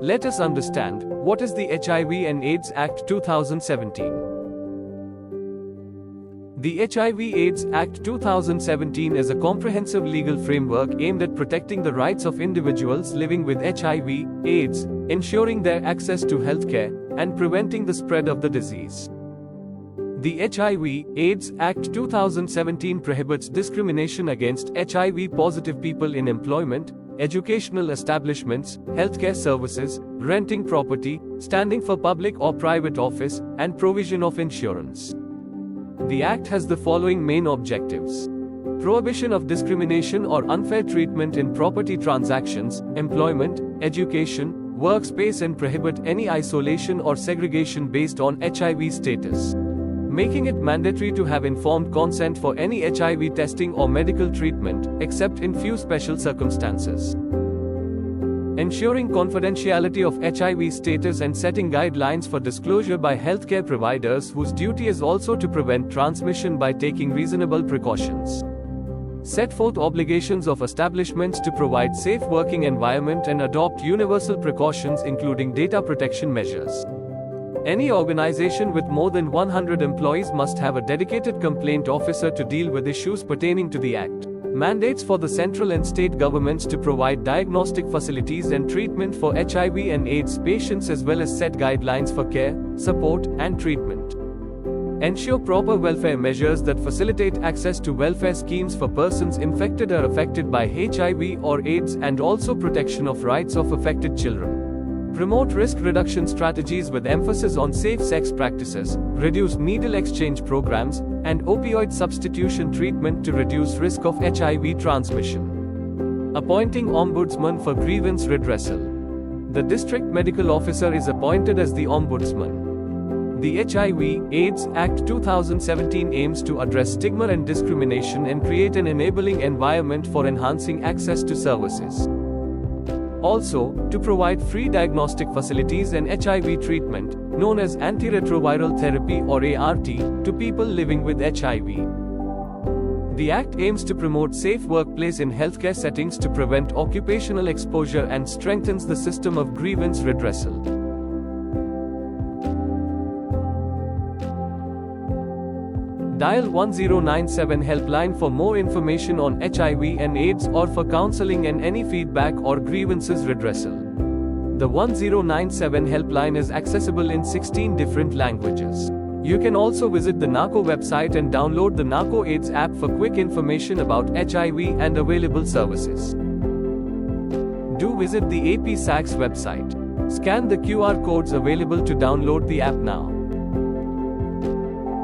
Let us understand, what is the HIV and AIDS Act 2017? The HIV AIDS Act 2017 is a comprehensive legal framework aimed at protecting the rights of individuals living with HIV, AIDS, ensuring their access to healthcare, and preventing the spread of the disease. The HIV AIDS Act 2017 prohibits discrimination against HIV-positive people in employment, educational establishments, healthcare services, renting property, standing for public or private office, and provision of insurance. The Act has the following main objectives: prohibition of discrimination or unfair treatment in property transactions, employment, education, workspace, and prohibit any isolation or segregation based on HIV status. Making it mandatory to have informed consent for any HIV testing or medical treatment, except in few special circumstances. Ensuring confidentiality of HIV status and setting guidelines for disclosure by healthcare providers whose duty is also to prevent transmission by taking reasonable precautions. Set forth obligations of establishments to provide safe working environment and adopt universal precautions including data protection measures. Any organization with more than 100 employees must have a dedicated complaint officer to deal with issues pertaining to the Act. Mandates for the central and state governments to provide diagnostic facilities and treatment for HIV and AIDS patients as well as set guidelines for care, support, and treatment. Ensure proper welfare measures that facilitate access to welfare schemes for persons infected or affected by HIV or AIDS and also protection of rights of affected children. Promote risk reduction strategies with emphasis on safe sex practices, reduce needle exchange programs, and opioid substitution treatment to reduce risk of HIV transmission. Appointing Ombudsman for grievance redressal. The District Medical Officer is appointed as the Ombudsman. The HIV AIDS Act 2017 aims to address stigma and discrimination and create an enabling environment for enhancing access to services. Also, to provide free diagnostic facilities and HIV treatment, known as antiretroviral therapy or ART, to people living with HIV. The Act aims to promote safe workplace in healthcare settings to prevent occupational exposure and strengthens the system of grievance redressal. Dial 1097 helpline for more information on HIV and AIDS or for counseling and any feedback or grievances redressal. The 1097 helpline is accessible in 16 different languages. You can also visit the NACO website and download the NACO AIDS app for quick information about HIV and available services. Do visit the AP SACS website. Scan the QR codes available to download the app now.